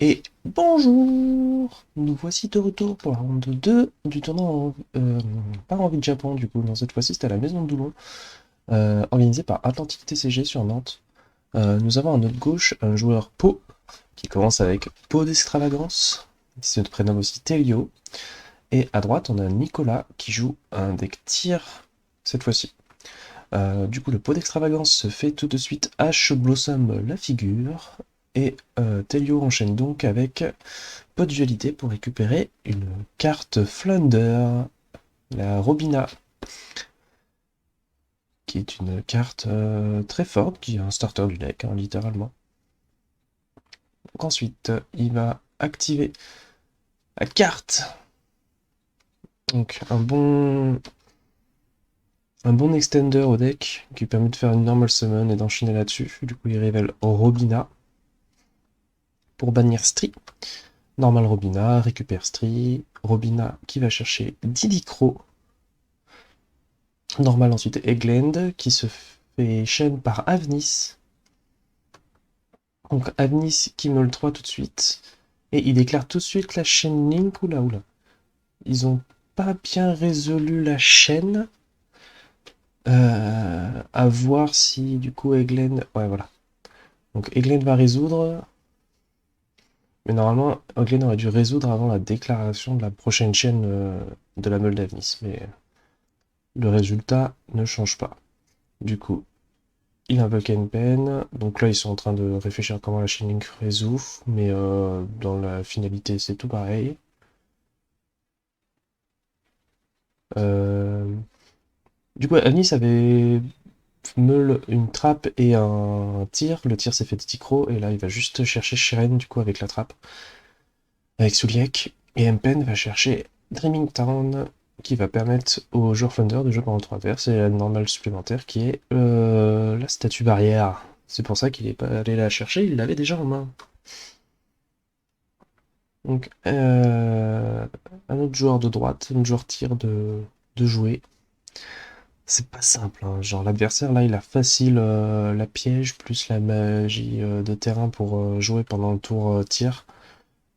Et bonjour! Nous voici de retour pour la ronde 2 du tournoi pas en ville de Japon du coup, non cette fois-ci c'était à la Maison de Doulon, organisé par Atlantique TCG sur Nantes. Nous avons à notre gauche un joueur Po, qui commence avec Po d'Extravagance, qui se prénomme aussi Telio. Et à droite on a Nicolas qui joue un deck tir cette fois-ci. Du coup, le pot d'extravagance se fait tout de suite H Blossom la figure, et Telio enchaîne donc avec pot de dualité pour récupérer une carte Flunder, la Robina, qui est une carte très forte, qui est un starter du deck, hein, littéralement. Donc ensuite, il va activer la carte. Donc un bon extender au deck qui permet de faire une normal summon et d'enchaîner là-dessus. Du coup, il révèle Robina pour bannir Stri. Normal Robina, récupère Stri. Robina qui va chercher Didicro. Normal ensuite Eglend qui se fait chaîne par Avnis. Donc Avnis qui meule 3 tout de suite. Et il déclare tout de suite la chaîne Link. Oula oula. Ils ont pas bien résolu la chaîne. À voir si du coup Eglend. Ouais voilà. Donc Eglend va résoudre. Mais normalement, Eglend aurait dû résoudre avant la déclaration de la prochaine chaîne de la meule d'Avnis. Mais le résultat ne change pas. Du coup, il invoque N-Pen. Donc là, ils sont en train de réfléchir à comment la chaîne Link résout. Mais dans la finalité, c'est tout pareil. Euh, Du coup, Anis avait meule une trappe et un tir. Le tir s'est fait Titicro. Et là, il va juste chercher Shiren, du coup, avec la trappe. Avec Suliek. Et M-Pen va chercher Dreaming Town, qui va permettre au joueur Thunder de jouer pendant 3 vers. C'est la normale supplémentaire qui est la statue barrière. C'est pour ça qu'il n'est pas allé la chercher, il l'avait déjà en main. Donc, un autre joueur de droite, un joueur tir de jouer. C'est pas simple, hein. Genre l'adversaire là il a facile la piège plus la magie de terrain pour jouer pendant le tour tir.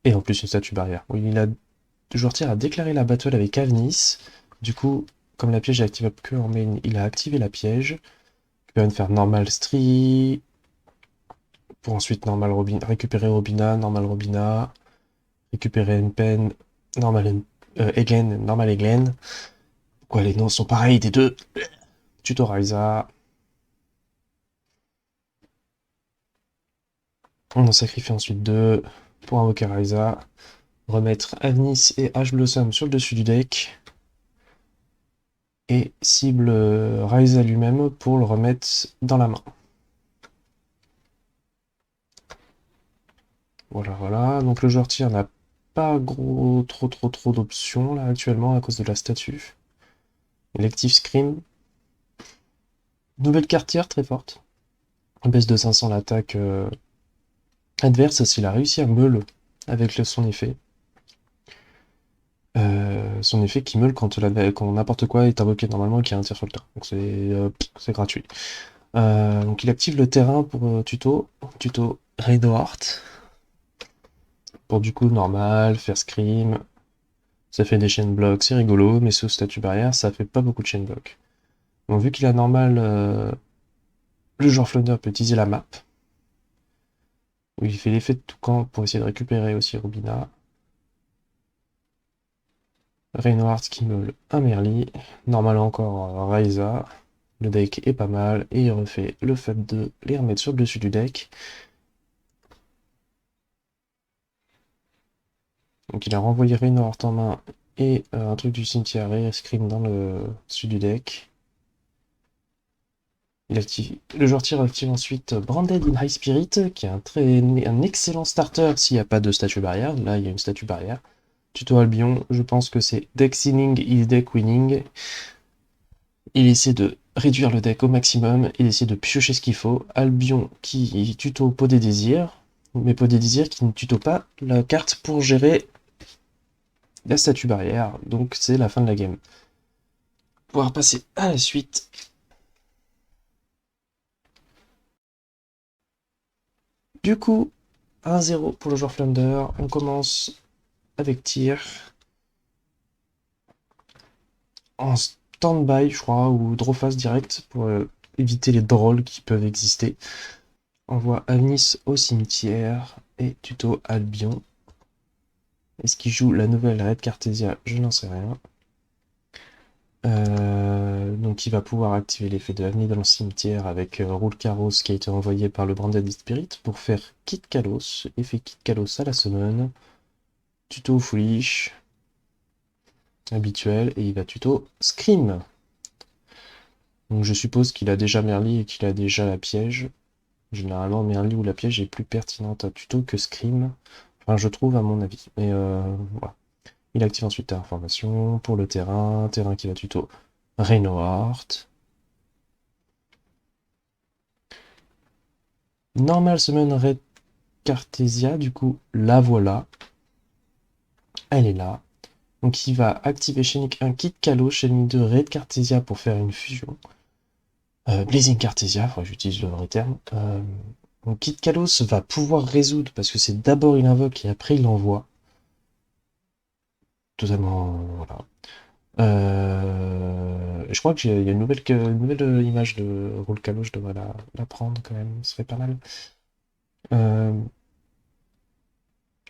Et en plus une statue barrière. Oui, il a le joueur tir a déclaré la battle avec Avnis. Du coup, comme la piège est activable que en main, il a activé la piège. Il permet de faire normal Stri. Pour ensuite normal Robin, récupérer Robina, normal Robina, récupérer une peine, normal Eglen, normal Eglen. Quoi, les noms sont pareils des deux. Tutoriza. On en sacrifie ensuite deux pour invoquer Ryza. Remettre Avnis et H Blossom sur le dessus du deck. Et cible Ryza lui-même pour le remettre dans la main. Voilà, voilà. Donc le joueur tir n'a pas trop d'options là actuellement à cause de la statue. Elective Scream. Nouvelle carte tir très forte. Baisse de 500 l'attaque adverse s'il a réussi à meule avec son effet. Son effet qui meule quand n'importe quoi est invoqué normalement et qu'il y a un tir sur le terrain. Donc c'est gratuit. Donc il active le terrain pour tuto Reinhardt. Pour du coup normal, faire scream. Ça fait des chaînes blocs, c'est rigolo, mais sous statut barrière, ça fait pas beaucoup de chaînes blocs. Donc vu qu'il a normal, le joueur Flunder peut utiliser la map. Où il fait l'effet de toucan pour essayer de récupérer aussi Robina. Reinhardt qui meule un Merly. Normal encore Ryza. Le deck est pas mal. Et il refait le fait de les remettre sur le dessus du deck. Donc il a renvoyé Reinhardt en main et un truc du cimetière et Scream dans le dessus du deck. Le joueur tire active ensuite Branded in High Spirit, qui est un excellent starter s'il n'y a pas de statue barrière. Là, il y a une statue barrière. Tuto Albion, je pense que c'est deck sealing is deck winning. Il essaie de réduire le deck au maximum, il essaie de piocher ce qu'il faut. Albion qui tuto Pot des Désirs, mais Pot des Désirs qui ne tuto pas la carte pour gérer la statue barrière, donc c'est la fin de la game. Pouvoir passer à la suite. Du coup, 1-0 pour le joueur Flunder. On commence avec tir. En stand-by, je crois, ou draw face direct pour éviter les drôles qui peuvent exister. Envoie Avnis au cimetière et tuto Albion. Est-ce qu'il joue la nouvelle Red Cartesia? Je n'en sais rien. Donc il va pouvoir activer l'effet de Avnis dans le cimetière avec Roule Kalos qui a été envoyé par le Branded Spirit pour faire Kit Kalos. Effet Kit Kalos à la summon. Tuto Foolish. Habituel. Et il va tuto Scream. Donc je suppose qu'il a déjà Merly et qu'il a déjà la piège. Généralement, Merly ou la piège est plus pertinente à tuto que Scream. Enfin, je trouve à mon avis. Mais voilà. Il active ensuite Terraformation pour le terrain. Terrain qui va tuto Reinhardt. Normal summon Red Cartesia, du coup, la voilà. Elle est là. Donc il va activer chez Nick un Kit Kalos, chez Nick 2 Red Cartesia pour faire une fusion. Blazing Cartesia, faudrait que j'utilise le vrai terme. Donc Kit Kalos va pouvoir résoudre, parce que c'est d'abord il invoque et après il envoie. Totalement, voilà. Je crois qu'il y a une nouvelle image de Roll Kalos, je devrais la prendre quand même, ce serait pas mal.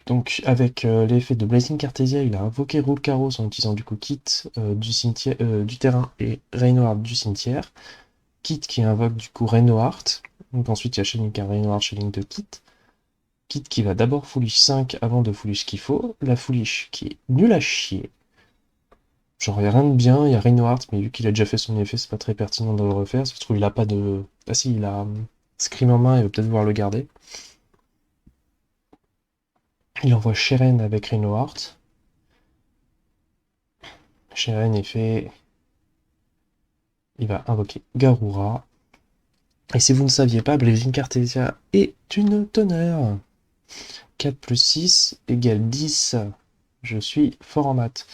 Donc avec l'effet de Blazing Cartesia, il a invoqué Roule Karos en utilisant du coup Kit du terrain et Reinhardt du cimetière. Kit qui invoque du coup Reinhardt. Donc ensuite il y a Shedding un Reinhardt, Shedding de Kit. Kit qui va d'abord Foolish 5 avant de Foolish qu'il faut. La Foolish qui est nulle à chier. Genre, il n'y a rien de bien, il y a Reinhardt, mais vu qu'il a déjà fait son effet, c'est pas très pertinent de le refaire. Ça se trouve, il a pas de. Ah si, il a Scream en main, il va peut-être vouloir le garder. Il envoie Sheren avec Reinhardt. Sheren est fait. Il va invoquer Garura. Et si vous ne saviez pas, Blazing Cartesia est une teneur. 4 plus 6 égale 10. Je suis fort en maths.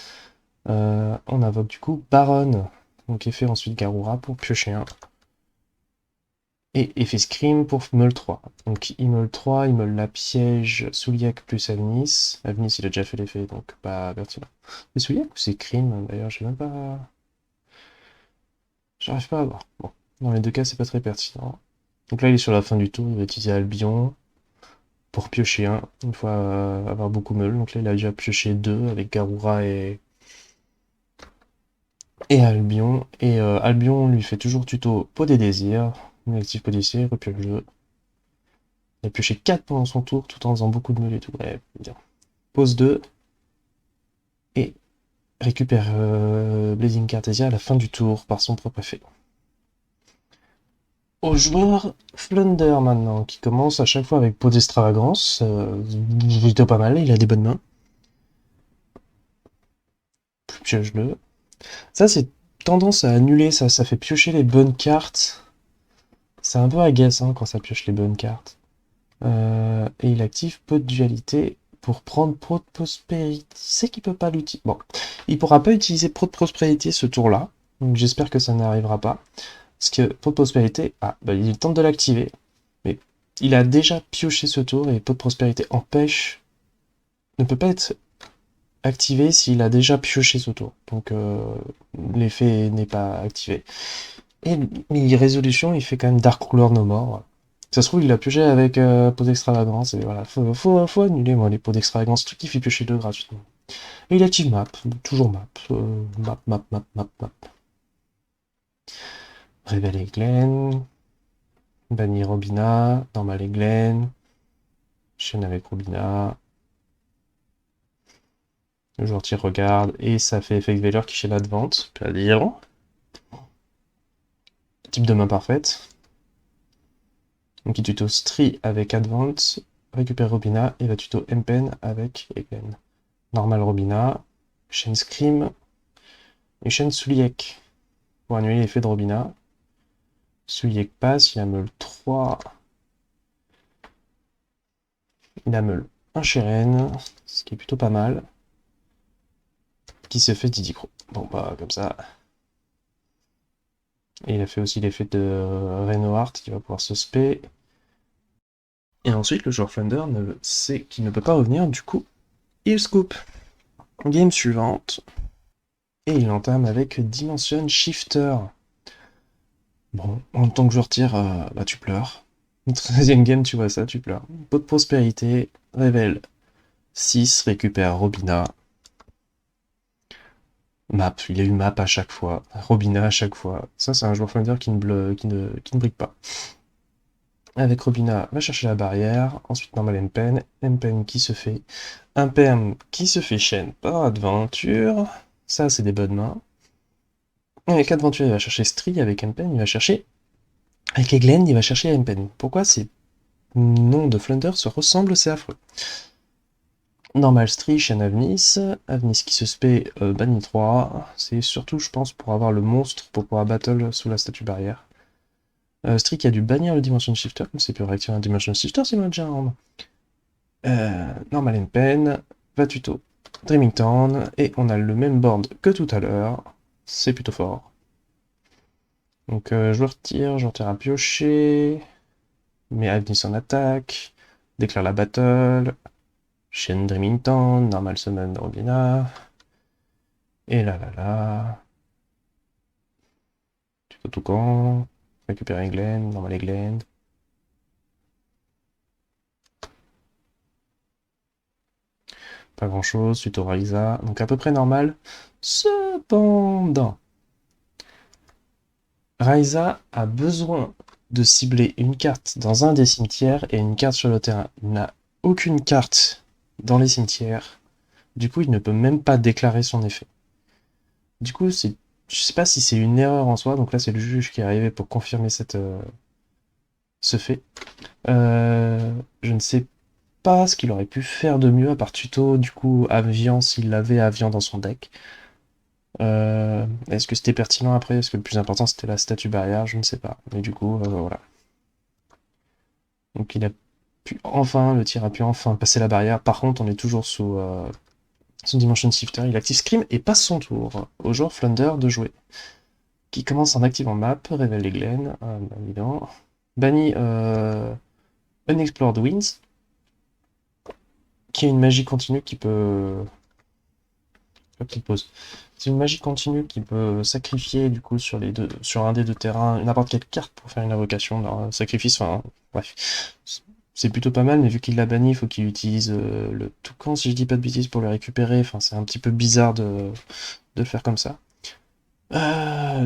On invoque du coup Baron. Donc effet ensuite Garura pour piocher un. Et effet Scream pour Meul 3. Donc il meul 3, il meul la piège, Souliac plus Avnis. Avnis il a déjà fait l'effet, donc pas pertinent. Mais Souliac ou c'est Crime d'ailleurs, j'ai même pas. J'arrive pas à voir. Bon, dans les deux cas c'est pas très pertinent. Donc là il est sur la fin du tour, il va utiliser Albion pour piocher un, une fois avoir beaucoup meul. Donc là il a déjà pioché 2 avec Garura et Albion. Et Albion lui fait toujours tuto Pot des désirs. Il active Pot des désirs, il repioche le jeu. Il a pioché 4 pendant son tour tout en faisant beaucoup de meul et tout. Ouais, bien. Pose 2 et récupère Blazing Cartesia à la fin du tour par son propre effet. Au joueur Flunder maintenant, qui commence à chaque fois avec Pot d'extravagance. Plutôt pas mal, il a des bonnes mains. Pioche-le. Ça, c'est tendance à annuler, ça fait piocher les bonnes cartes. C'est un peu agaçant quand ça pioche les bonnes cartes. Et il active Pot de dualité pour prendre Pot de prospérité. C'est qu'il peut pas l'utiliser. Bon, il pourra pas utiliser Pot de prospérité ce tour-là. Donc j'espère que ça n'arrivera pas. Parce que Pot de prospérité, il tente de l'activer. Mais il a déjà pioché ce tour et Pot de prospérité empêche. Ne peut pas être activé s'il a déjà pioché ce tour. Donc l'effet n'est pas activé. Et mais résolution, il fait quand même Dark Ruler No More. Ça se trouve, il a pioché avec pot d'extravagance, et voilà, faut annuler moi les pots d'extravagance, truc qui fait piocher 2 gratuitement. Et il active map, toujours map, map. Révèle et Glen, bannir Robina, normal et Glen, chaîne avec Robina, le joueur tire regarde, et ça fait Effect Valor qui chaîne Advance, peut dire. Type de main parfaite. Donc il tuto Stri avec Advance, récupère Robina, et va tuto Mpen avec Glen. Normal Robina, chaîne Scream, et chaîne Souliek. Pour annuler l'effet de Robina. Souliek passe, il a meul 3. Il a meul un Sheren, ce qui est plutôt pas mal. Qui se fait Didicro. Bon bah comme ça. Et il a fait aussi l'effet de Reinhardt qui va pouvoir se spé. Et ensuite, le joueur Flunder sait qu'il ne peut pas revenir, du coup, il scoop. Game suivante. Et il entame avec Dimension Shifter. Bon, en tant que joueur tir, bah tu pleures. 13ème game, tu vois ça, tu pleures. Pot de prospérité, révèle 6, récupère Robina. Map, il y a eu map à chaque fois, Robina à chaque fois. Ça, c'est un joueur Flunder qui ne brique pas. Avec Robina, va chercher la barrière, ensuite normal Mpen, Mpen qui se fait Imperm qui se fait chaîne par Adventure. Ça, c'est des bonnes mains. Avec Adventure, il va chercher Stri, avec Mpen, il va chercher. Avec Eglen, il va chercher Mpen. Pourquoi ces noms de Flunder se ressemblent? C'est affreux. Normal Stri, chaîne Avnis. Avnis qui se spé banni 3. C'est surtout, je pense, pour avoir le monstre pour pouvoir battle sous la statue barrière. Stri qui a dû bannir le Dimension Shifter, comme c'est peut réactiver un Dimension Shifter s'il en a déjà un. Normal Pen, va tuto Dreaming Town, et on a le même board que tout à l'heure. C'est plutôt fort. Donc joueur tire à piocher, met Avnis en attaque, déclare la battle, chaîne Dreaming Town, normal summon Robina, et là, tuto tout camp, récupérer Glen, normal Glen. Pas grand chose, tuto Raiza, donc à peu près normal. Cependant, Raiza a besoin de cibler une carte dans un des cimetières et une carte sur le terrain. Il n'a aucune carte dans les cimetières. Du coup, il ne peut même pas déclarer son effet. Du coup, je sais pas si c'est une erreur en soi. Donc là, c'est le juge qui est arrivé pour confirmer ce fait. Je ne sais pas ce qu'il aurait pu faire de mieux à part tuto, du coup, Avian, s'il avait Avian dans son deck. Est-ce que c'était pertinent après? Est-ce que le plus important c'était la statue barrière? Je ne sais pas. Mais du coup, voilà. Donc le tir a pu enfin passer la barrière. Par contre, on est toujours sous son Dimension Shifter. Il active Scream et passe son tour au joueur Flunder de jouer. Qui commence en activant map, révèle les Glen, évident. Banni Unexplored Winds, qui est une magie continue qui peut. Petite pause. C'est une magie continue qui peut sacrifier du coup sur un des deux terrains n'importe quelle carte pour faire une invocation d'un sacrifice. Enfin, bref, c'est plutôt pas mal, mais vu qu'il l'a banni, il faut qu'il utilise le toucan si je dis pas de bêtises pour le récupérer. Enfin, c'est un petit peu bizarre de le faire comme ça.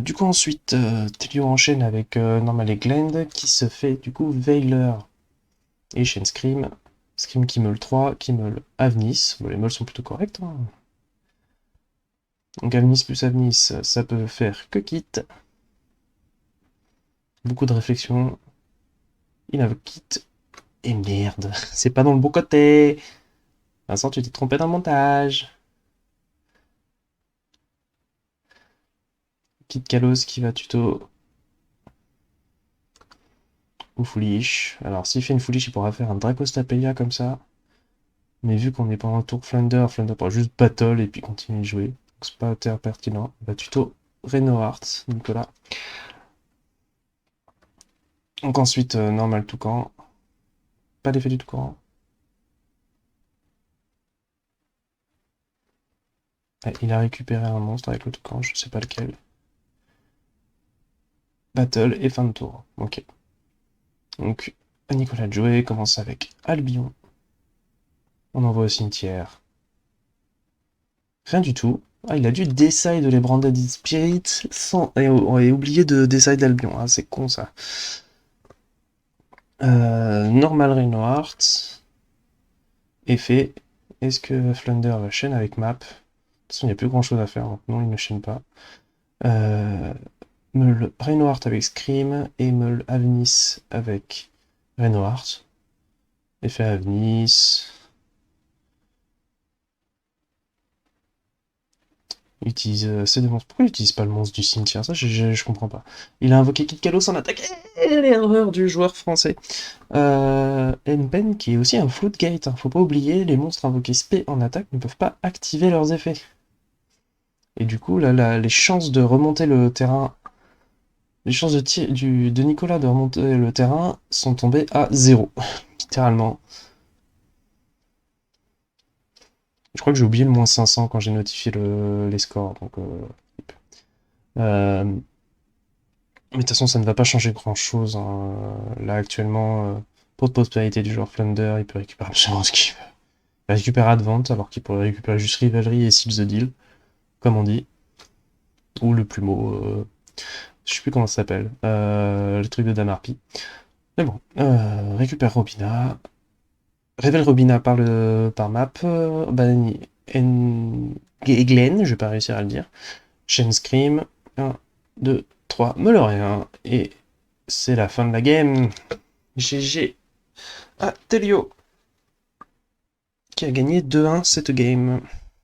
Du coup ensuite, Telio enchaîne avec Normal et Glend qui se fait du coup Veiler et chaîne Scream. Scream qui meule 3, qui meule Avnis. Bon, les meules sont plutôt correctes, hein. Donc Avnis plus Avnis, ça peut faire que quitte. Beaucoup de réflexion. Il invoque quitte. Et merde, c'est pas dans le bon côté. Vincent, tu t'es trompé dans le montage. Quitte Kalos qui va tuto. Ou Foolish. Alors s'il fait une Foolish, il pourra faire un Dracostapelia comme ça. Mais vu qu'on est pendant le tour Flunder pourra juste battle et puis continuer de jouer. Donc c'est pas terre pertinent. Va tuto Renoheart, Nicolas. Donc ensuite, normal toucan. Pas d'effet du toucan. Ouais, il a récupéré un monstre avec le toucan, je sais pas lequel. Battle et fin de tour. Ok. Donc, Nicolas de jouer commence avec Albion. On envoie au cimetière. Rien du tout. Ah, il a dû decide les Branded Spirit et oublier de decide Albion. Ah, c'est con ça. Normal Reinhardt. Effet. Est-ce que Flunder va chaîne avec map? De toute façon, il n'y a plus grand chose à faire, donc non, il ne chaîne pas. Meule Reinhardt avec Scream et Meule Avnis avec Reinhardt. Effet Avnis. Il utilise ces deux monstres. Pourquoi il utilise pas le monstre du cimetière? Ça, je comprends pas. Il a invoqué Kid Kalos en attaque. Et l'erreur du joueur français. Mpen qui est aussi un floodgate. Hein. Faut pas oublier, les monstres invoqués spé en attaque ne peuvent pas activer leurs effets. Et du coup, là, les chances de remonter le terrain. Les chances de Nicolas de remonter le terrain sont tombées à 0. littéralement. Je crois que j'ai oublié le moins 500 quand j'ai notifié les scores, donc... mais de toute façon, ça ne va pas changer grand-chose, hein. Là, actuellement, pour de prospérité du joueur Flunder, il peut récupérer absolument ce qu'il veut. Il récupère Advent, alors qu'il pourrait récupérer juste Rivalry et Seal the Deal, comme on dit. Ou le plumeau, je sais plus comment ça s'appelle, le truc de Damarpi. Mais bon, récupère Robina. Révèle Robina par map. Glen, je vais pas réussir à le dire. Chain Scream. 1, 2, 3, me le rien. Et c'est la fin de la game. GG. Ah, Telio qui a gagné 2-1 cette game.